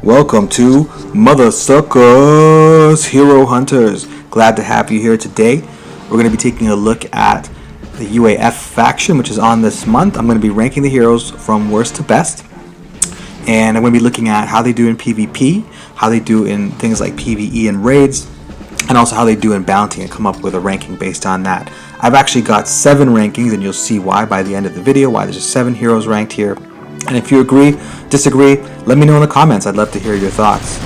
Welcome to Mother Suckers Hero Hunters. Glad to have you here today. We're going to be taking a look at the UAF faction, which is on this month. I'm going to be ranking the heroes from worst to best. And I'm going to be looking at how they do in PvP, how they do in things like PvE and raids, and also how they do in bounty, and come up with a ranking based on that. I've actually got 7 rankings, and you'll see why by the end of the video, why there's just 7 heroes ranked here. And if you agree, disagree, let me know in the comments. I'd love to hear your thoughts.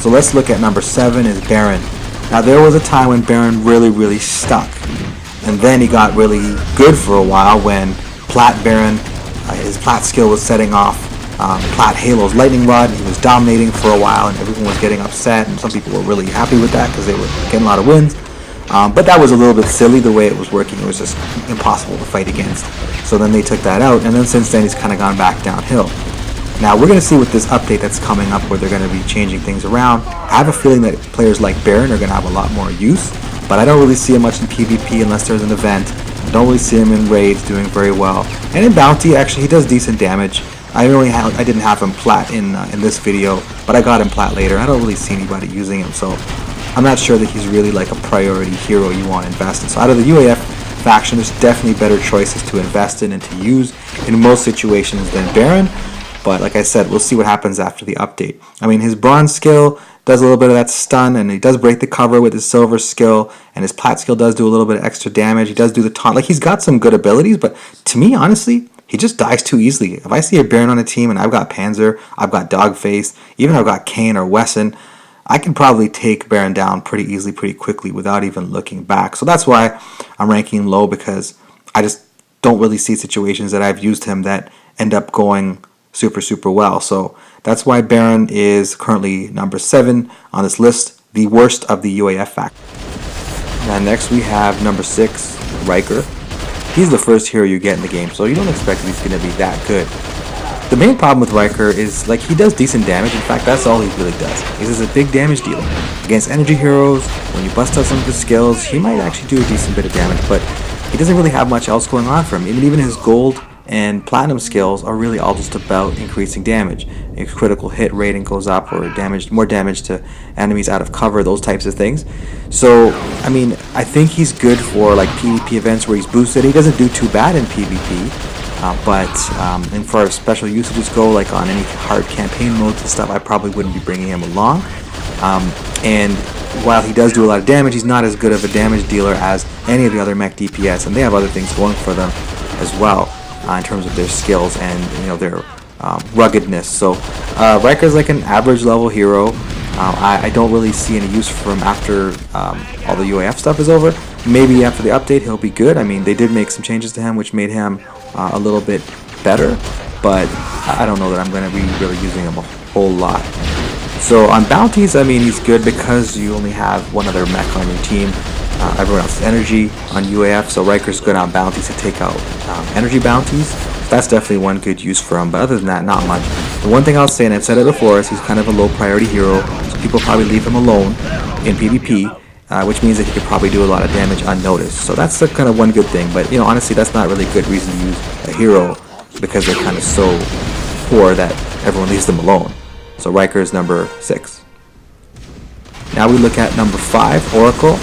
So let's look at number 7 is Baron. Now there was a time when Baron really stuck. And then he got really good for a while when Plat Baron, his Plat skill was setting off Plat Halo's lightning rod. He was dominating for a while and everyone was getting upset. And some people were really happy with that because they were getting a lot of wins. But that was a little bit silly the way it was working. It was just impossible to fight against. So then they took that out, and then since then he's kind of gone back downhill. Now we're going to see with this update that's coming up where they're going to be changing things around. I have a feeling that players like Baron are going to have a lot more use, but I don't really see him much in PvP unless there's an event. I don't really see him in raids doing very well. And in bounty, actually, he does decent damage. I didn't have him plat in this video, but I got him plat later. I don't really see anybody using him, so I'm not sure that he's really like a priority hero you want to invest in. So out of the UAF faction, there's definitely better choices to invest in and to use in most situations than Baron. But like I said, we'll see what happens after the update. I mean, his bronze skill does a little bit of that stun, and he does break the cover with his silver skill, and his plat skill does do a little bit of extra damage. He does do the taunt. Like, he's got some good abilities, but to me, honestly, he just dies too easily. If I see a Baron on a team and I've got Panzer, I've got Dogface, even I've got Kane or Wesson, I can probably take Baron down pretty easily, pretty quickly without even looking back. So that's why I'm ranking him low, because I just don't really see situations that I've used him that end up going super well. So that's why Baron is currently number 7 on this list, the worst of the UAF faction. Now next we have number 6, Riker. He's the first hero you get in the game, so you don't expect he's going to be that good. The main problem with Riker is, like, he does decent damage. In fact, that's all he really does. He's a big damage dealer. Against energy heroes, when you bust out some of his skills, he might actually do a decent bit of damage, but he doesn't really have much else going on for him. Even his gold and platinum skills are really all just about increasing damage. If critical hit rating goes up, or more damage to enemies out of cover, those types of things. So, I mean, I think he's good for like PvP events where he's boosted. He doesn't do too bad in PvP. And for special usages go, like on any hard campaign modes and stuff, I probably wouldn't be bringing him along. And while he does do a lot of damage, he's not as good of a damage dealer as any of the other mech DPS, and they have other things going for them as well in terms of their skills and their ruggedness. So Riker's like an average level hero. I don't really see any use for him after all the UAF stuff is over. Maybe after the update he'll be good. I mean, they did make some changes to him which made him a little bit better, but I don't know that I'm going to be really using him a whole lot. So on bounties, I mean, he's good because you only have one other mech on your team. Everyone else is energy on UAF, so Riker's good on bounties to take out energy bounties. So that's definitely one good use for him, but other than that, not much. The one thing I'll say, and I've said it before, is he's kind of a low priority hero, so people probably leave him alone in PvP. Which means that he could probably do a lot of damage unnoticed. So that's kind of one good thing. But honestly, that's not really a good reason to use a hero, because they're kind of so poor that everyone leaves them alone. So Riker is number 6. Now we look at number 5, Oracle.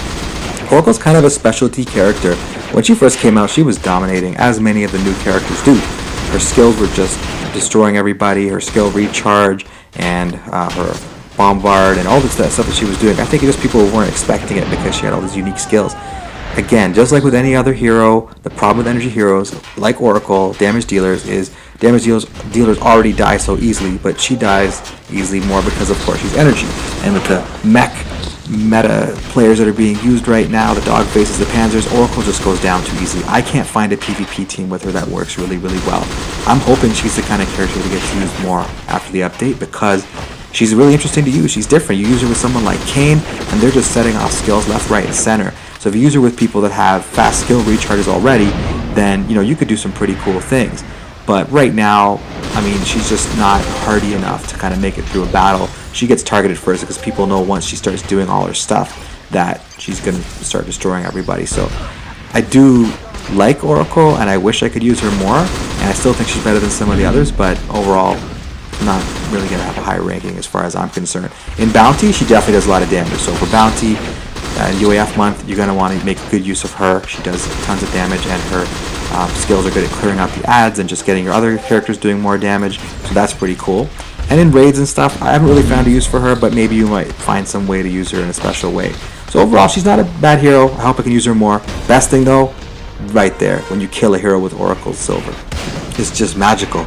Oracle's kind of a specialty character. When she first came out, she was dominating, as many of the new characters do. Her skills were just destroying everybody. Her skill recharge and her bombard and all this stuff that she was doing. I think just people weren't expecting it because she had all these unique skills. Again, just like with any other hero, the problem with energy heroes like Oracle, damage dealers, is damage dealers already die so easily, but she dies easily more because, of course, she's energy. And with the mech meta players that are being used right now, the Dogfaces, the Panzers, Oracle just goes down too easily. I can't find a PvP team with her that works really well. I'm hoping she's the kind of character that gets used more after the update, because she's really interesting to use. She's different. You use her with someone like Kane, and they're just setting off skills left, right, and center. So if you use her with people that have fast skill recharges already, then you could do some pretty cool things. But right now, I mean, she's just not hardy enough to kind of make it through a battle. She gets targeted first because people know once she starts doing all her stuff that she's going to start destroying everybody. So I do like Oracle, and I wish I could use her more, and I still think she's better than some of the others, but overall, not really going to have a high ranking as far as I'm concerned. In bounty, she definitely does a lot of damage. So for bounty, UAF month, you're going to want to make good use of her. She does tons of damage, and her skills are good at clearing out the ads and just getting your other characters doing more damage. So that's pretty cool. And in raids and stuff, I haven't really found a use for her, but maybe you might find some way to use her in a special way. So overall, she's not a bad hero. I hope I can use her more. Best thing though, right there, when you kill a hero with Oracle Silver. It's just magical.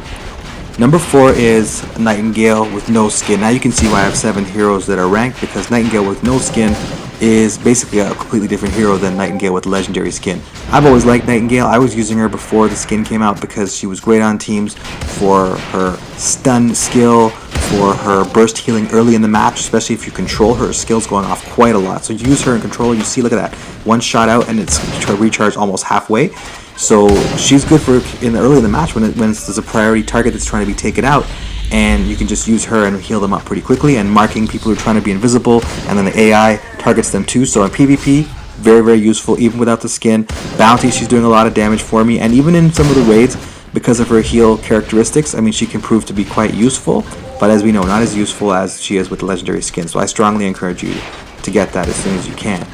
Number 4 is Nightingale with no skin. Now you can see why I have 7 heroes that are ranked, because Nightingale with no skin is basically a completely different hero than Nightingale with legendary skin. I've always liked Nightingale. I was using her before the skin came out because she was great on teams for her stun skill, for her burst healing early in the match, especially if you control her skills going off quite a lot. So use her in control, you see, look at that, one shot out and it's recharged almost halfway. So she's good for early in the match when there's a priority target that's trying to be taken out, and you can just use her and heal them up pretty quickly, and marking people who are trying to be invisible, and then the AI targets them too. So in PvP, very, very useful even without the skin. Bounty, she's doing a lot of damage for me, and even in some of the raids, because of her heal characteristics, I mean, she can prove to be quite useful, but as we know, not as useful as she is with the legendary skin. So I strongly encourage you to get that as soon as you can.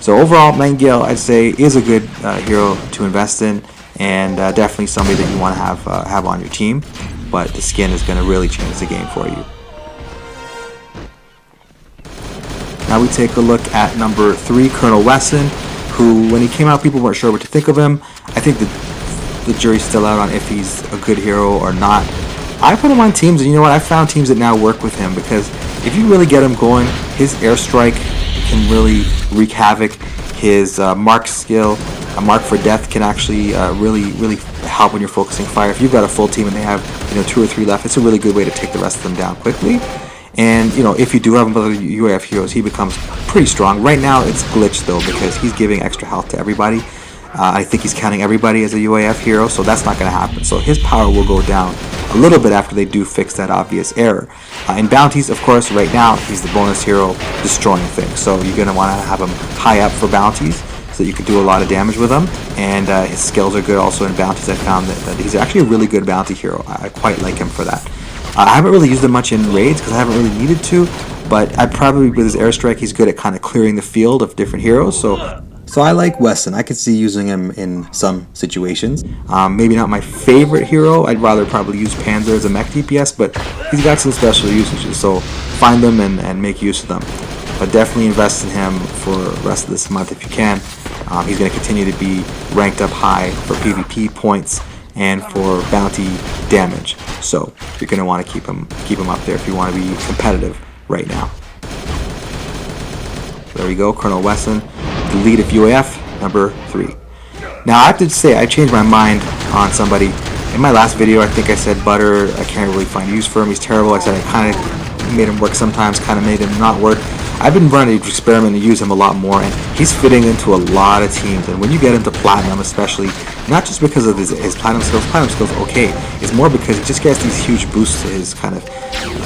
So overall, Nightingale, I'd say, is a good hero to invest in, and definitely somebody that you want to have on your team. But the skin is going to really change the game for you. Now we take a look at number 3, Colonel Wesson, who, when he came out, people weren't sure what to think of him. I think the jury's still out on if he's a good hero or not. I put him on teams, and you know what? I found teams that now work with him, because if you really get him going, his airstrike can really wreak havoc. His mark skill, a mark for death, can actually really help when you're focusing fire. If you've got a full team and they have 2 or 3 left, it's a really good way to take the rest of them down quickly. And if you do have him with UAF Heroes, he becomes pretty strong. Right now it's glitched though, because he's giving extra health to everybody. I think he's counting everybody as a UAF hero, so that's not going to happen. So his power will go down a little bit after they do fix that obvious error. In bounties, of course, right now he's the bonus hero destroying things. So you're going to want to have him high up for bounties, so that you can do a lot of damage with him. And his skills are good also in bounties. I found that he's actually a really good bounty hero. I quite like him for that. I haven't really used him much in raids because I haven't really needed to, but I probably, with his airstrike, he's good at kind of clearing the field of different heroes. So I like Wesson. I could see using him in some situations. Maybe not my favorite hero. I'd rather probably use Panzer as a mech DPS, but he's got some special usages, so find them and make use of them. But definitely invest in him for the rest of this month if you can. He's going to continue to be ranked up high for PvP points and for bounty damage. So you're going to want to keep him up there if you want to be competitive right now. There we go, Colonel Wesson, the lead of UAF, number 3. Now I have to say, I changed my mind on somebody. In my last video, I think I said Butter, I can't really find use for him, he's terrible. I said I kind of made him work sometimes, kind of made him not work. I've been running to experiment and use him a lot more, and he's fitting into a lot of teams. And when you get into Platinum especially, not just because of his Platinum skills okay, it's more because he just gets these huge boosts to his kind of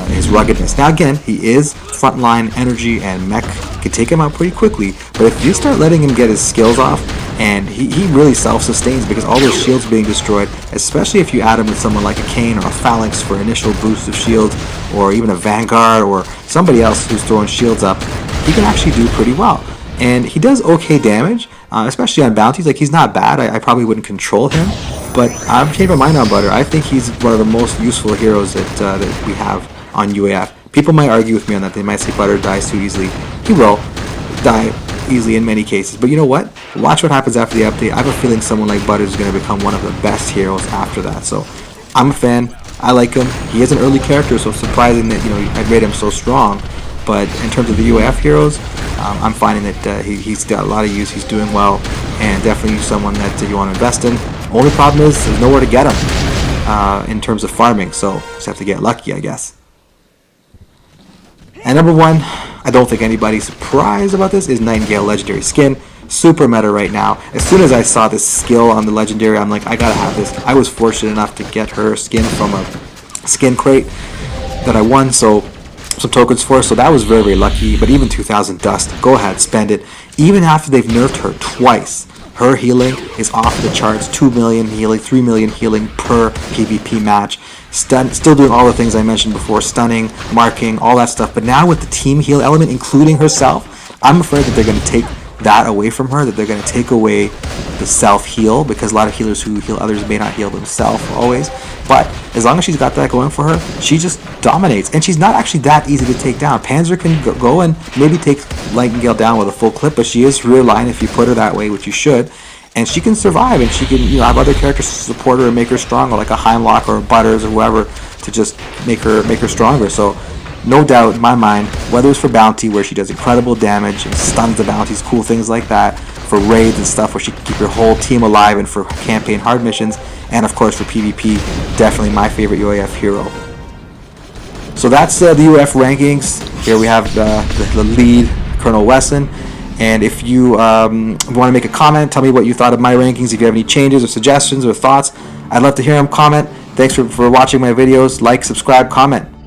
his ruggedness. Now again, he is frontline energy, and mech can take him out pretty quickly, but if you start letting him get his skills off, and he really self-sustains because all those shields being destroyed, especially if you add him with someone like a Kane or a Phalanx for initial boost of shields, or even a Vanguard or somebody else who's throwing shields up, he can actually do pretty well. And he does okay damage, especially on bounties. Like, he's not bad. I probably wouldn't control him, but I've changed my mind on Butter. I think he's one of the most useful heroes that we have on UAF. People might argue with me on that. They might say Butter dies too easily. He will die easily in many cases, but you know what? Watch what happens after the update. I have a feeling someone like Butter is going to become one of the best heroes after that. So I'm a fan. I like him. He is an early character, so surprising that I'd rate him so strong. But in terms of the UAF heroes, I'm finding that he's got a lot of use. He's doing well, and definitely someone that you want to invest in. Only problem is there's nowhere to get him in terms of farming, so just have to get lucky, I guess. And number 1, I don't think anybody's surprised about this, is Nightingale Legendary Skin. Super meta right now. As soon as I saw this skill on the Legendary, I'm like, I gotta have this. I was fortunate enough to get her skin from a skin crate that I won, so some tokens for, so that was very, very lucky. But even 2,000 dust, go ahead, spend it. Even after they've nerfed her twice, Her healing is off the charts. 2 million healing, 3 million healing per PvP match. Still doing all the things I mentioned before, stunning, marking, all that stuff. But now with the team heal element, including herself, I'm afraid that they're going to take that away from her, that they're going to take away the self-heal, because a lot of healers who heal others may not heal themselves always. But as long as she's got that going for her, she just dominates. And she's not actually that easy to take down. Panzer can go and maybe take Nightingale down with a full clip, but she is rear line if you put her that way, which you should. And she can survive, and she can, have other characters to support her and make her stronger, like a Heimlock or a Butters or whoever, to just make her stronger. So no doubt in my mind, whether it's for bounty, where she does incredible damage and stuns the bounties, cool things like that, for raids and stuff where she can keep her whole team alive, and for campaign hard missions, and of course for PvP, definitely my favorite UAF hero. So that's the UAF rankings. Here we have the lead, Colonel Wesson. And if you want to make a comment, tell me what you thought of my rankings. If you have any changes or suggestions or thoughts, I'd love to hear them. Comment. Thanks for watching my videos. Like, subscribe, comment.